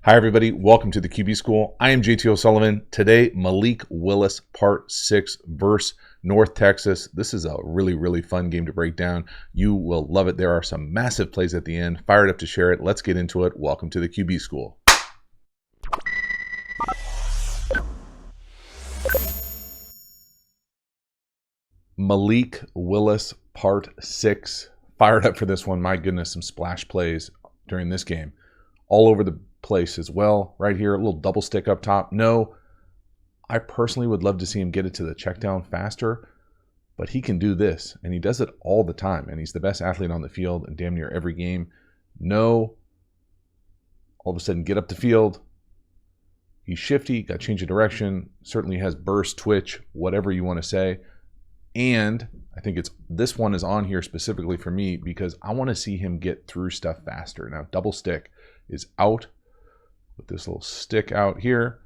Hi, everybody. Welcome to the QB School. I am JT O'Sullivan. Today, Malik Willis, Part 6 versus North Texas. This is a really fun game to break down. You will love it. There are some massive plays at the end. Fired up to share it. Let's get into it. Welcome to the QB School. Malik Willis, Part 6. Fired up for this one. My goodness, some splash plays during this game. All over the place as well. Right here, a little double stick up top. No, I personally would love to see him get it to the check down faster, but he can do this, and he does it all the time, and he's the best athlete on the field in damn near every game. No, all of a sudden get up the field. He's shifty, got change of direction, certainly has burst, twitch, whatever you want to say. And I think this one is on here specifically for me because I want to see him get through stuff faster. Now, double stick is out with this little stick out here,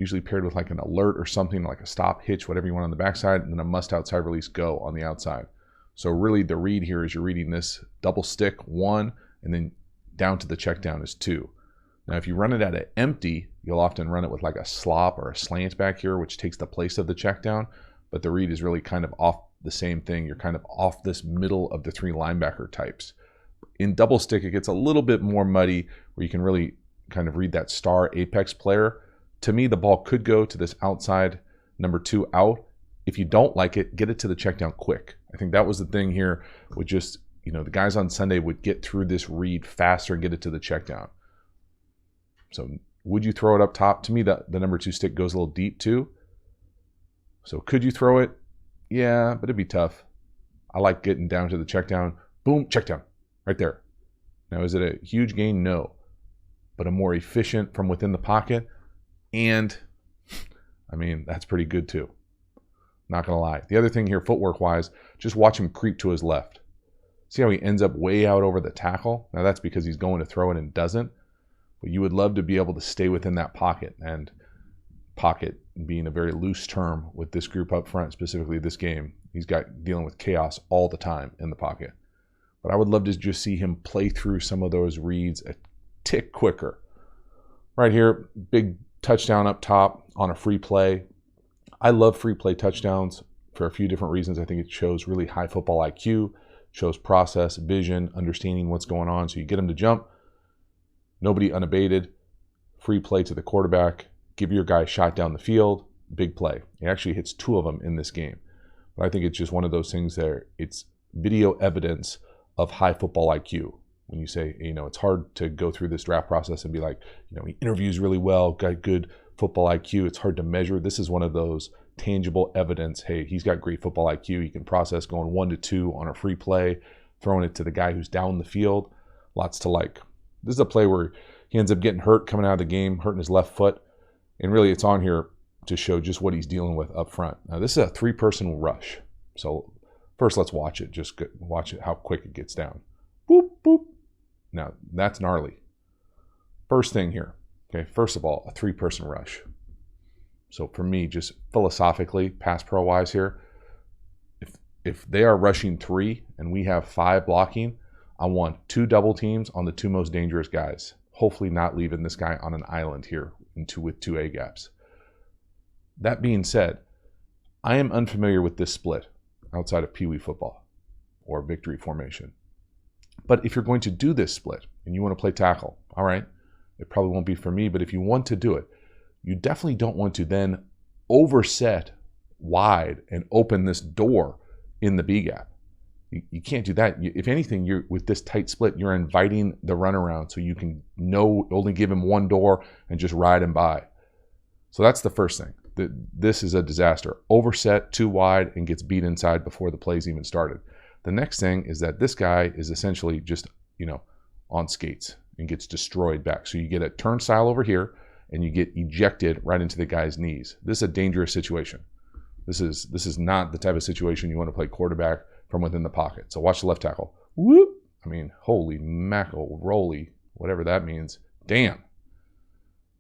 usually paired with like an alert or something like a stop, hitch, whatever you want on the backside, and then a must outside release go on the outside. So really the read here is you're reading this double stick 1 and then down to the check down is 2. Now if you run it at an empty, you'll often run it with like a slop or a slant back here, which takes the place of the check down, but the read is really kind of off the same thing. You're kind of off this middle of the 3 linebacker types. In double stick, it gets a little bit more muddy where you can really kind of read that star apex player. To me, the ball could go to this outside number 2 out. If you don't like it, get it to the check down quick. I think that was the thing here with just, the guys on Sunday would get through this read faster and get it to the check down. So would you throw it up top? To me, the number 2 stick goes a little deep too. So could you throw it? Yeah, but it'd be tough. I like getting down to the check down. Boom, check down. Right there. Now, is it a huge gain? No. But a more efficient from within the pocket. And, that's pretty good too. Not going to lie. The other thing here, footwork-wise, just watch him creep to his left. See how he ends up way out over the tackle? Now, that's because he's going to throw it and doesn't. But you would love to be able to stay within that pocket. And pocket being a very loose term with this group up front, specifically this game. He's got dealing with chaos all the time in the pocket. But I would love to just see him play through some of those reads a tick quicker. Right here, big touchdown up top on a free play. I love free play touchdowns for a few different reasons. I think it shows really high football IQ, shows process, vision, understanding what's going on. So you get him to jump, nobody unabated, free play to the quarterback, give your guy a shot down the field, big play. He actually hits 2 of them in this game. But I think it's just one of those things there. It's video evidence of high football IQ. When you say, it's hard to go through this draft process and be like, he interviews really well, got good football IQ. It's hard to measure. This is one of those tangible evidence. Hey, he's got great football IQ. He can process going 1 to 2 on a free play, throwing it to the guy who's down the field. Lots to like. This is a play where he ends up getting hurt coming out of the game, hurting his left foot. And really it's on here to show just what he's dealing with up front. Now this is a 3-person rush. So first let's watch it. Just watch it, how quick it gets down. Boop, boop. Now, that's gnarly. First thing here, okay, first of all, a 3-person rush. So for me, just philosophically, pass pro-wise here, if they are rushing 3 and we have 5 blocking, I want 2 double teams on the 2 most dangerous guys. Hopefully not leaving this guy on an island here with 2 A gaps. That being said, I am unfamiliar with this split outside of Pee Wee football or victory formation. But if you're going to do this split and you want to play tackle, all right, it probably won't be for me, but if you want to do it, you definitely don't want to then overset wide and open this door in the B gap. You can't do that. If anything, you're with this tight split, you're inviting the runaround so you can only give him 1 door and just ride him by. So that's the first thing. This is a disaster. Overset too wide and gets beat inside before the plays even started. The next thing is that this guy is essentially just, on skates and gets destroyed back. So you get a turnstile over here and you get ejected right into the guy's knees. This is a dangerous situation. This is not the type of situation you want to play quarterback from within the pocket. So watch the left tackle. Whoop. Holy mackerel-roly, whatever that means. Damn.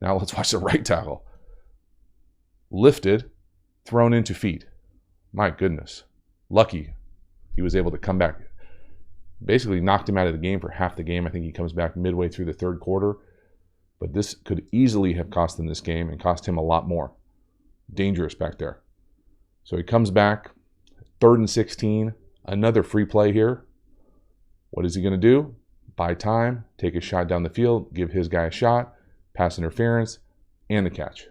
Now let's watch the right tackle. Lifted, thrown into feet. My goodness. Lucky he was able to come back. basically knocked him out of the game for half the game. I think he comes back midway through the third quarter. But this could easily have cost him this game and cost him a lot more. Dangerous back there. So he comes back, 3rd and 16, another free play here. What is he going to do? Buy time, take a shot down the field, give his guy a shot, pass interference, and the catch.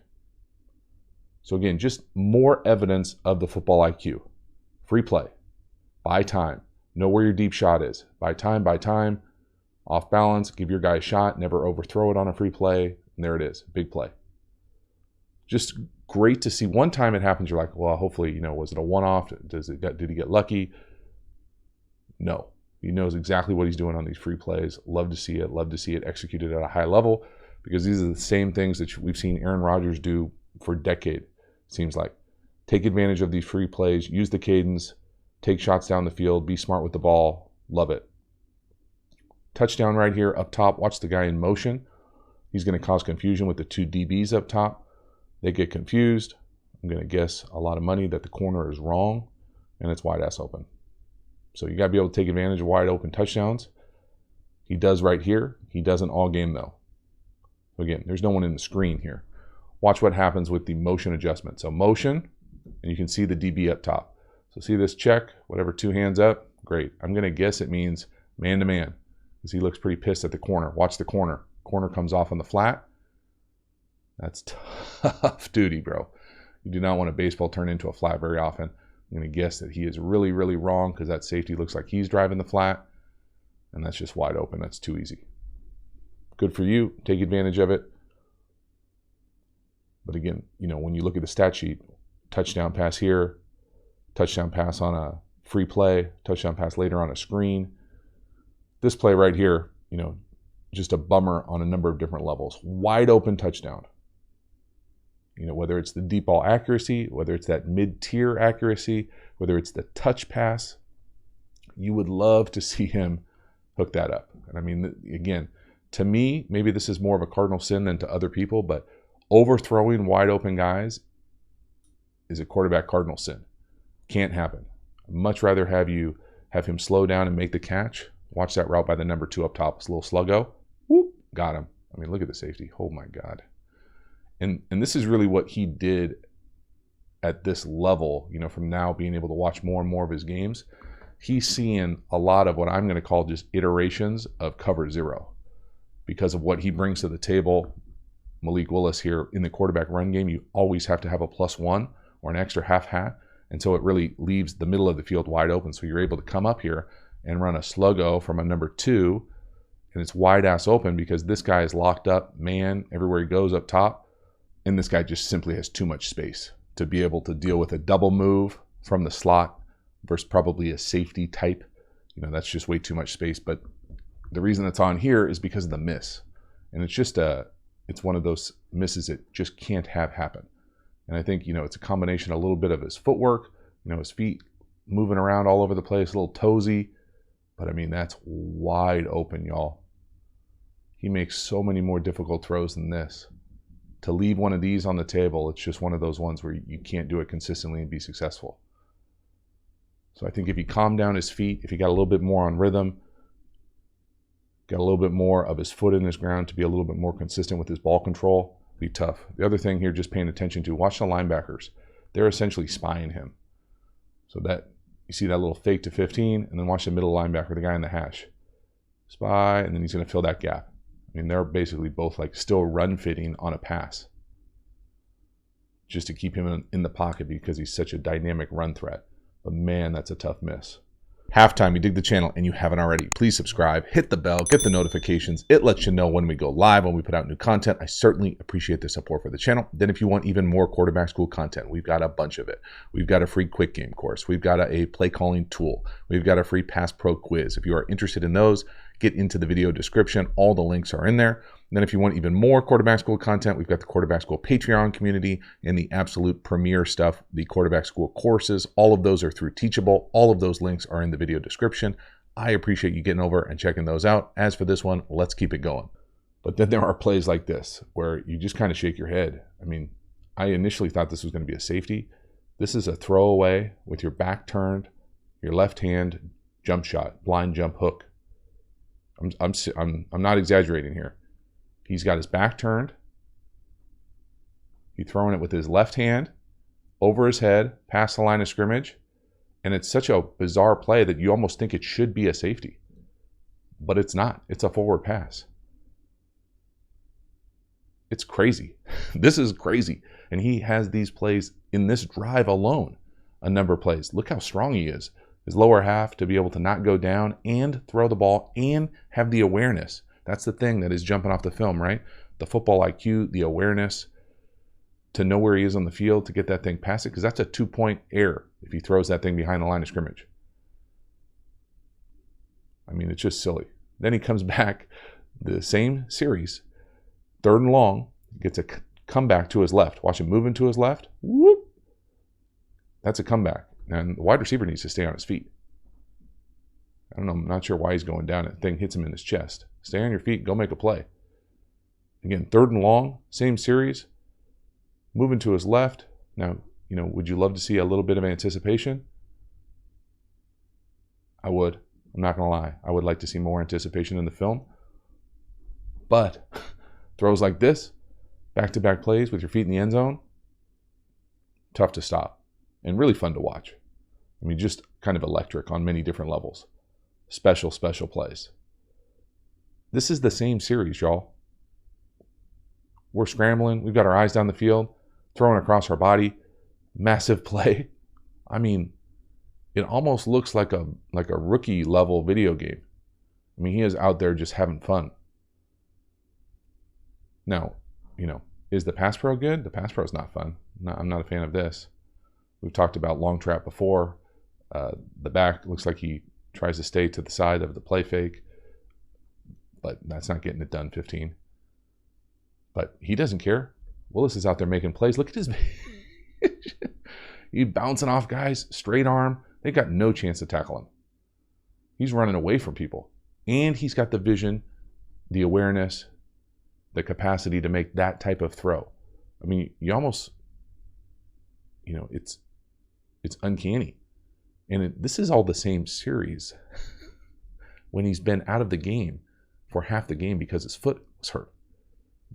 So again, just more evidence of the football IQ. Free play, buy time, know where your deep shot is. Buy time, off balance, give your guy a shot, never overthrow it on a free play, and there it is, big play. Just great to see. One time it happens, you're like, well, hopefully, was it a one-off? Did he get lucky? No. He knows exactly what he's doing on these free plays. Love to see it executed at a high level, because these are the same things that we've seen Aaron Rodgers do for a decade, seems like. Take advantage of these free plays, use the cadence, take shots down the field, be smart with the ball. Love it. Touchdown right here up top. Watch the guy in motion. He's going to cause confusion with the 2 DBs up top. They get confused. I'm going to guess a lot of money that the corner is wrong, and it's wide ass open. So you got to be able to take advantage of wide open touchdowns. He does right here. He doesn't all game though. Again, there's no one in the screen here. Watch what happens with the motion adjustment. So motion, and you can see the DB up top. So see this check, whatever, 2 hands up, great. I'm going to guess it means man to man, because he looks pretty pissed at the corner. Watch the corner. Corner comes off on the flat. That's tough duty, bro. You do not want a baseball turn into a flat very often. I'm going to guess that he is really, really wrong, because that safety looks like he's driving the flat, and that's just wide open. That's too easy. Good for you. Take advantage of it. But again, when you look at the stat sheet, touchdown pass here, touchdown pass on a free play, touchdown pass later on a screen. This play right here, just a bummer on a number of different levels. Wide open touchdown. Whether it's the deep ball accuracy, whether it's that mid-tier accuracy, whether it's the touch pass, you would love to see him hook that up. And I mean, again, to me, maybe this is more of a cardinal sin than to other people, but overthrowing wide open guys is a quarterback cardinal sin. Can't happen. I'd much rather have him slow down and make the catch. Watch that route by the number 2 up top. It's a little sluggo. Whoop, got him. I mean, look at the safety. Oh my God. And this is really what he did at this level, from now being able to watch more and more of his games. He's seeing a lot of what I'm going to call just iterations of cover 0 because of what he brings to the table. Malik Willis here in the quarterback run game, you always have to have a +1 or an extra half hat. And so it really leaves the middle of the field wide open. So you're able to come up here and run a sluggo from a number 2, and it's wide ass open because this guy is locked up, man, everywhere he goes up top. And this guy just simply has too much space to be able to deal with a double move from the slot versus probably a safety type. That's just way too much space. But the reason it's on here is because of the miss. And it's just it's one of those misses that just can't have happen. And I think, it's a combination, a little bit of his footwork, his feet moving around all over the place, a little toesy. But I mean, that's wide open, y'all. He makes so many more difficult throws than this. To leave one of these on the table, it's just one of those ones where you can't do it consistently and be successful. So I think if he calmed down his feet, if he got a little bit more on rhythm, got a little bit more of his foot in his ground to be a little bit more consistent with his ball control, be tough. The other thing here, just paying attention to, watch the linebackers. They're essentially spying him. So that you see that little fake to 15, and then watch the middle linebacker, the guy in the hash. Spy, and then he's going to fill that gap. I mean, they're basically both like still run fitting on a pass just to keep him in the pocket because he's such a dynamic run threat. But man, that's a tough miss. Halftime, you dig the channel and you haven't already, please subscribe, hit the bell, get the notifications. It lets you know when we go live, when we put out new content. I certainly appreciate the support for the channel. Then if you want even more quarterback school content, we've got a bunch of it. We've got a free quick game course. We've got a play calling tool. We've got a free Pass Pro Quiz. If you are interested in those, get into the video description. All the links are in there. And then if you want even more quarterback school content, we've got the quarterback school Patreon community and the absolute premier stuff, the quarterback school courses. All of those are through Teachable. All of those links are in the video description. I appreciate you getting over and checking those out. As for this one, let's keep it going. But then there are plays like this where you just kind of shake your head. I mean, I initially thought this was going to be a safety. This is a throwaway with your back turned, your left hand jump shot, blind jump hook. I'm not exaggerating here. He's got his back turned. He's throwing it with his left hand over his head, past the line of scrimmage. And it's such a bizarre play that you almost think it should be a safety. But it's not. It's a forward pass. It's crazy. This is crazy. And he has these plays in this drive alone, a number of plays. Look how strong he is. His lower half to be able to not go down and throw the ball and have the awareness. That's the thing that is jumping off the film, right? The football IQ, the awareness to know where he is on the field to get that thing past it, because that's a 2-point error if he throws that thing behind the line of scrimmage. I mean, it's just silly. Then he comes back, the same series, 3rd and long, gets a comeback to his left. Watch him moving to his left. Whoop. That's a comeback. And the wide receiver needs to stay on his feet. I don't know. I'm not sure why he's going down. That thing hits him in his chest. Stay on your feet. Go make a play. Again, 3rd and long, same series. Moving to his left. Now, would you love to see a little bit of anticipation? I would. I'm not going to lie. I would like to see more anticipation in the film. But throws like this, back-to-back plays with your feet in the end zone, tough to stop and really fun to watch. I mean, just kind of electric on many different levels. Special plays. This is the same series, y'all. We're scrambling. We've got our eyes down the field, throwing across our body. Massive play. I mean, it almost looks like a rookie level video game. I mean, he is out there just having fun. Now, is the Pass Pro good? The Pass Pro is not fun. I'm not a fan of this. We've talked about long trap before. The back looks like he tries to stay to the side of the play fake, but that's not getting it done 15. But he doesn't care. Willis is out there making plays. Look at his he's bouncing off guys, straight arm. They got no chance to tackle him. He's running away from people. And he's got the vision, the awareness, the capacity to make that type of throw. I mean, you almost, it's uncanny. And this is all the same series when he's been out of the game for half the game because his foot was hurt.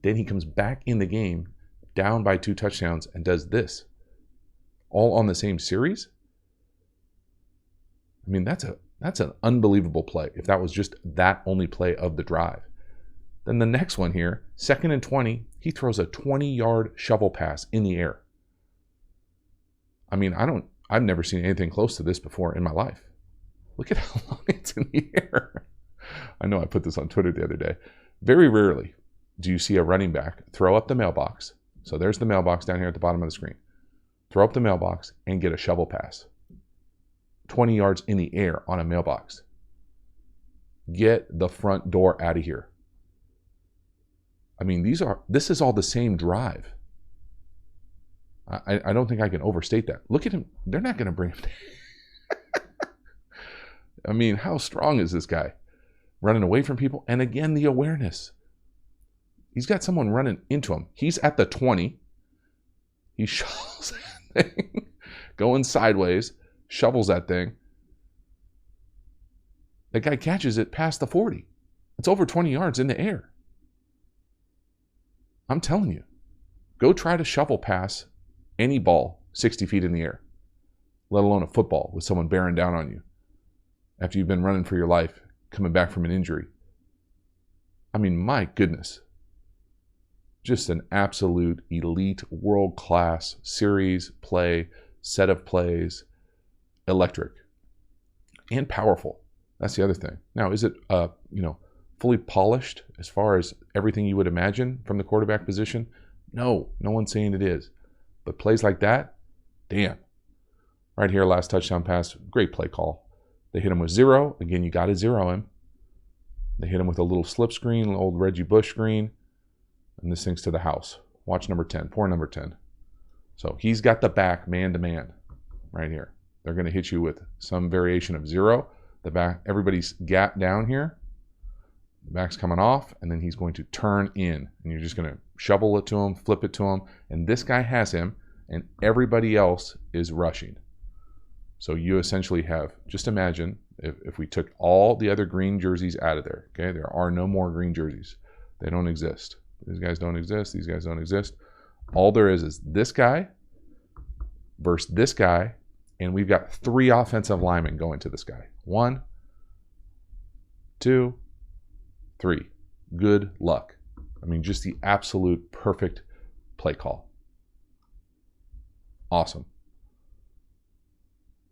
Then he comes back in the game, down by 2 touchdowns, and does this. All on the same series? I mean, that's an unbelievable play if that was just that only play of the drive. Then the next one here, 2nd and 20, he throws a 20-yard shovel pass in the air. I mean, I've never seen anything close to this before in my life. Look at how long it's in the air. I know I put this on Twitter the other day. Very rarely do you see a running back throw up the mailbox. So there's the mailbox down here at the bottom of the screen. Throw up the mailbox and get a shovel pass. 20 yards in the air on a mailbox. Get the front door out of here. I mean, this is all the same drive. I don't think I can overstate that. Look at him. They're not going to bring him down. I mean, how strong is this guy? Running away from people. And again, the awareness. He's got someone running into him. He's at the 20. He shovels that thing. Going sideways. Shovels that thing. The guy catches it past the 40. It's over 20 yards in the air. I'm telling you. Go try to shovel pass any ball 60 feet in the air, let alone a football with someone bearing down on you after you've been running for your life, coming back from an injury. I mean, my goodness. Just an absolute elite, world-class series, play, set of plays, electric, and powerful. That's the other thing. Now, is it, fully polished as far as everything you would imagine from the quarterback position? No one's saying it is. But plays like that, damn. Right here, last touchdown pass, great play call. They hit him with 0. Again, you got to 0 him. They hit him with a little slip screen, old Reggie Bush screen. And this thing's to the house. Watch number 10, poor number 10. So he's got the back man-to-man right here. They're going to hit you with some variation of 0. The back, everybody's gap down here. The back's coming off, and then he's going to turn in. And you're just going to shovel it to him, flip it to him. And this guy has him, and everybody else is rushing. So you essentially have, just imagine if we took all the other green jerseys out of there. Okay, there are no more green jerseys. They don't exist. These guys don't exist. These guys don't exist. All there is this guy versus this guy, and we've got 3 offensive linemen going to this guy. 1, 2, 3. Good luck. I mean, just the absolute perfect play call. Awesome.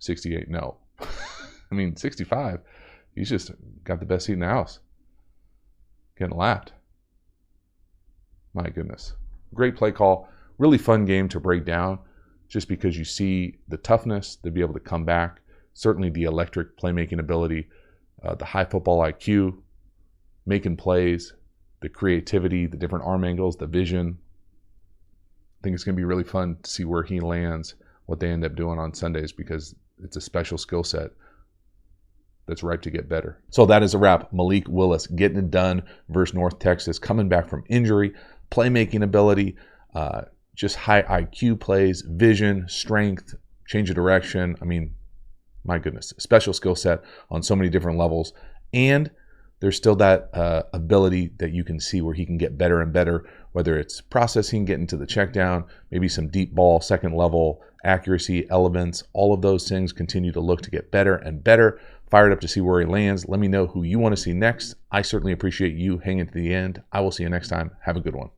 68, no. I mean, 65, he's just got the best seat in the house. Getting lapped. My goodness. Great play call. Really fun game to break down just because you see the toughness to be able to come back. Certainly the electric playmaking ability, the high football IQ, making plays, the creativity, the different arm angles, the vision. I think it's going to be really fun to see where he lands, what they end up doing on Sundays, because it's a special skill set that's ripe to get better. So that is a wrap. Malik Willis getting it done versus North Texas, coming back from injury, playmaking ability, just high IQ plays, vision, strength, change of direction. I mean, my goodness, special skill set on so many different levels. And there's still that ability that you can see where he can get better and better, whether it's processing, getting to the check down, maybe some deep ball, second level accuracy elements. All of those things continue to look to get better and better. Fired up to see where he lands. Let me know who you want to see next. I certainly appreciate you hanging to the end. I will see you next time. Have a good one.